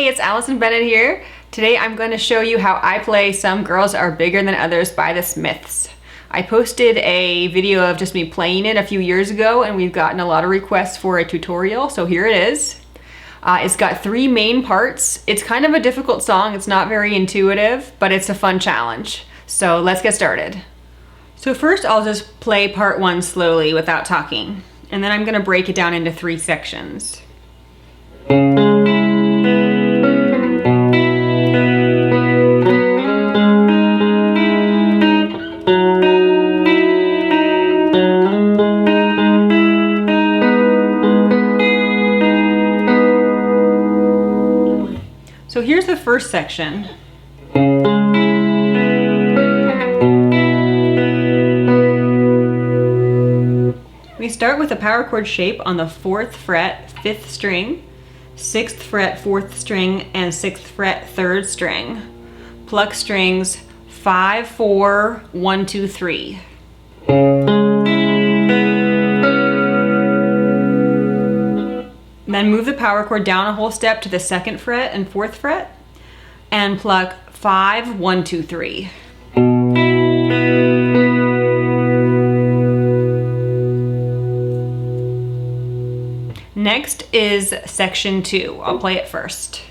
it's Allison Bennett here. Today I'm going to show you how I play Some Girls Are Bigger Than Others by the Smiths. I posted a video of just me playing it a few years ago and we've gotten a lot of requests for a tutorial, so here it is. It's got three main parts. It's kind of a difficult song, it's not very intuitive, but it's a fun challenge. So let's get started. So first I'll just play part one slowly without talking, and then I'm going to break it down into three sections. So here's the first section. We start with a power chord shape on the 4th fret, 5th string, 6th fret, 4th string, and 6th fret, 3rd string. Pluck strings 5, 4, 1, 2, 3. Then move the power chord down a whole step to the 2nd fret and 4th fret and pluck 5, 1, 2, 3. Next is section 2. I'll play it first.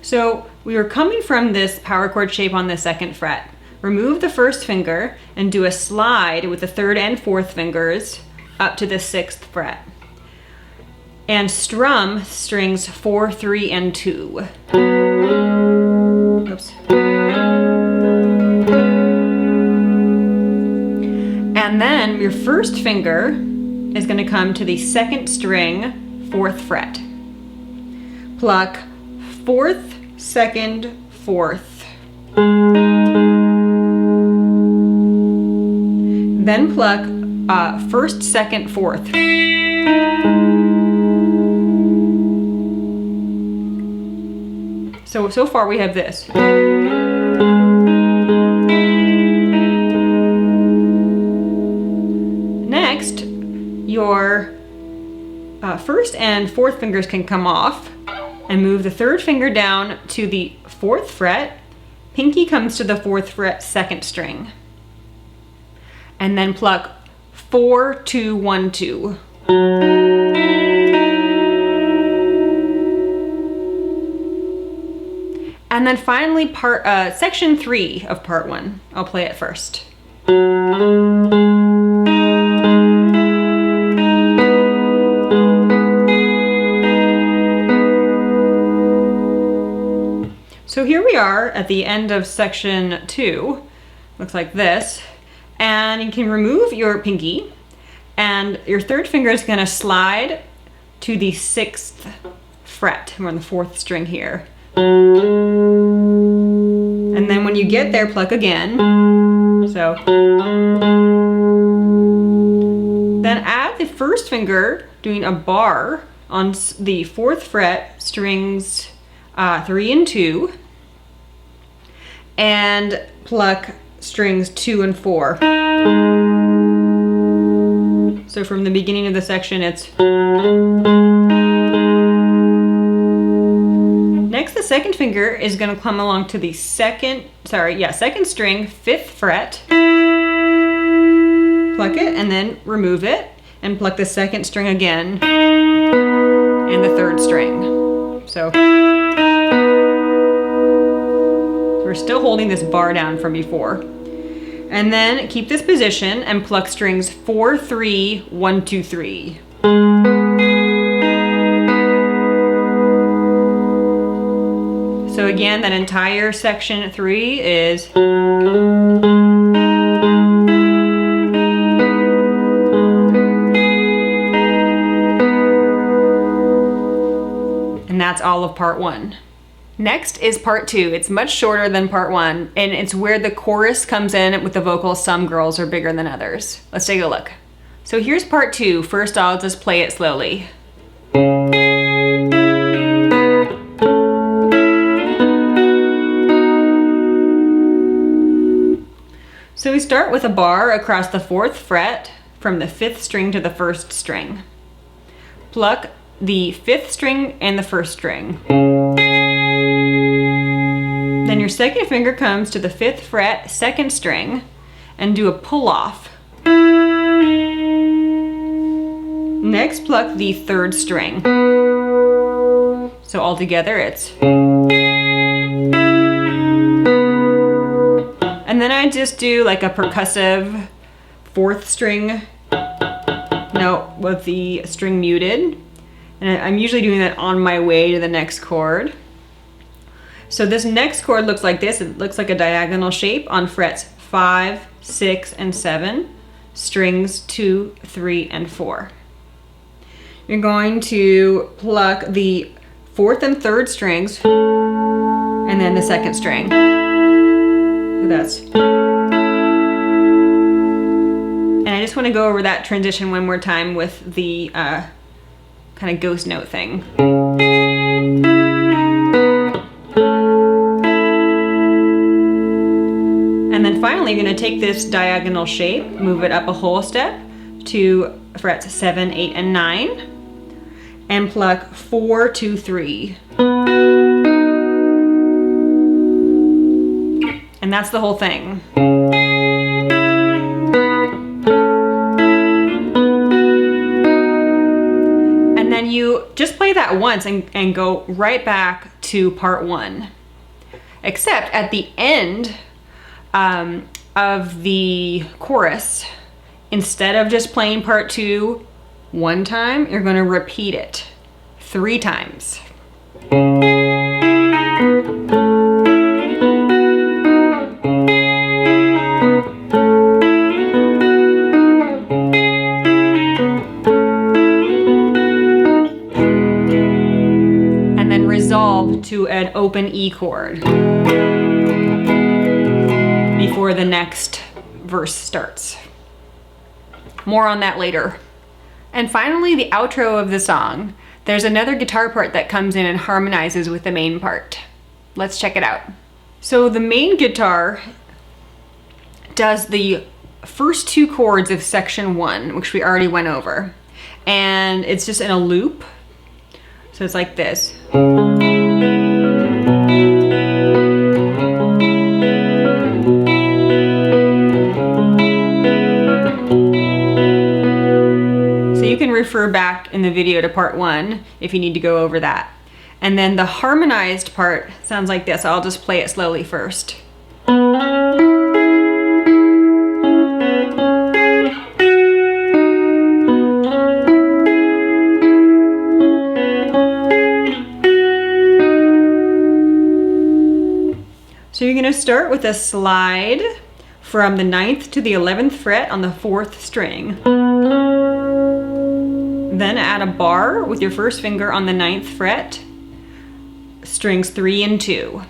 So we were coming from this power chord shape on the 2nd fret. Remove the 1st finger and do a slide with the 3rd and 4th fingers up to the 6th fret. And strum strings 4, 3, and 2. Oops. And then your 1st finger is going to come to the 2nd string, 4th fret. Pluck 4th, 2nd, 4th. Then pluck 1st, 2nd, 4th. So far we have this. Next, your 1st and 4th fingers can come off and move the 3rd finger down to the 4th fret. Pinky comes to the 4th fret, 2nd string. And then pluck 4, 2, 1, 2. And then finally section 3 of part 1. I'll play it first. So here we are at the end of section 2. Looks like this. And you can remove your pinky, and your 3rd finger is going to slide to the 6th fret. We're on the 4th string here. And then when you get there, pluck again. So then add the 1st finger, doing a bar on the 4th fret, strings 3 and 2, and pluck strings 2 and 4. So from the beginning of the section, it's. Next, the 2nd finger is going to come along to the 2nd string, 5th fret. Pluck it and then remove it, and pluck the 2nd string again and the 3rd string. So we're still holding this bar down from before. And then keep this position and pluck strings 4, 3, 1, 2, 3. So again, that entire section 3 is. And that's all of part 1. Next is part 2. It's much shorter than part 1, and it's where the chorus comes in with the vocal "Some Girls Are Bigger Than Others." Let's take a look. So here's part 2. First I'll just play it slowly. So we start with a bar across the 4th fret from the 5th string to the 1st string. Pluck the 5th string and the 1st string. Then your 2nd finger comes to the 5th fret, 2nd string, and do a pull off. Next, pluck the 3rd string. So all together it's. And then I just do like a percussive 4th string note with the string muted. And I'm usually doing that on my way to the next chord. So this next chord looks like this. It looks like a diagonal shape on frets 5, 6, and 7, strings 2, 3, and 4. You're going to pluck the 4th and 3rd strings and then the 2nd string. So that's. And I just want to go over that transition one more time with the kind of ghost note thing. And then finally, you're going to take this diagonal shape, move it up a whole step to frets 7, 8, and 9, and pluck 4, 2, 3. And that's the whole thing. And then you just play that once and go right back to part 1. Except at the end of the chorus, instead of just playing part 2 one time, you're going to repeat it 3 times. And then resolve to an open E chord before the next verse starts. More on that later. And finally, the outro of the song. There's another guitar part that comes in and harmonizes with the main part. Let's check it out. So the main guitar does the first 2 chords of section 1, which we already went over. And it's just in a loop. So it's like this. Refer back in the video to part 1 if you need to go over that. And then the harmonized part sounds like this. I'll just play it slowly first. So you're going to start with a slide from the 9th to the 11th fret on the 4th string. Then add a bar with your 1st finger on the 9th fret, strings 3 and 2,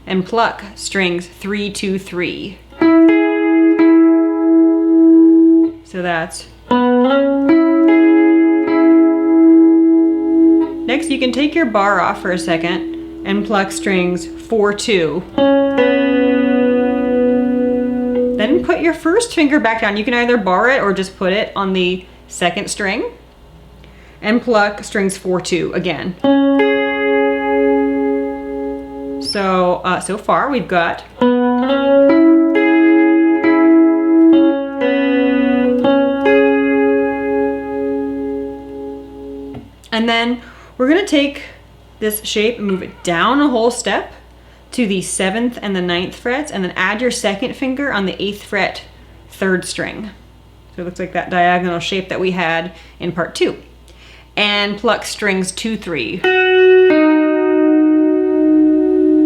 and pluck strings 3, 2, 3. So that's. Next, you can take your bar off for a second and pluck strings 4, 2. Then put your 1st finger back down. You can either bar it or just put it on the 2nd string and pluck strings 4, 2 again. So far we've got. And then we're gonna take this shape and move it down a whole step to the 7th and the 9th frets, and then add your 2nd finger on the 8th fret, 3rd string. So it looks like that diagonal shape that we had in part 2. And pluck strings 2, 3. And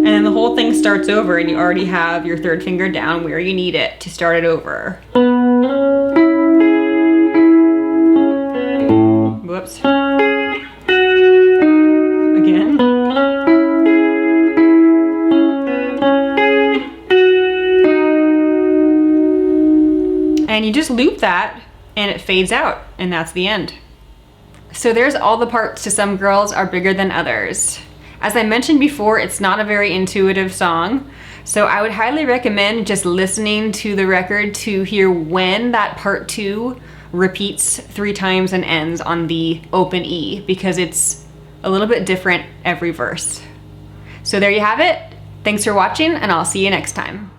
then the whole thing starts over and you already have your 3rd finger down where you need it to start it over. Whoops. Again. And you just loop that and it fades out, and that's the end. So there's all the parts to Some Girls Are Bigger Than Others. As I mentioned before, it's not a very intuitive song, so I would highly recommend just listening to the record to hear when that part 2 repeats 3 times and ends on the open E, because it's a little bit different every verse. So there you have it. Thanks for watching, and I'll see you next time.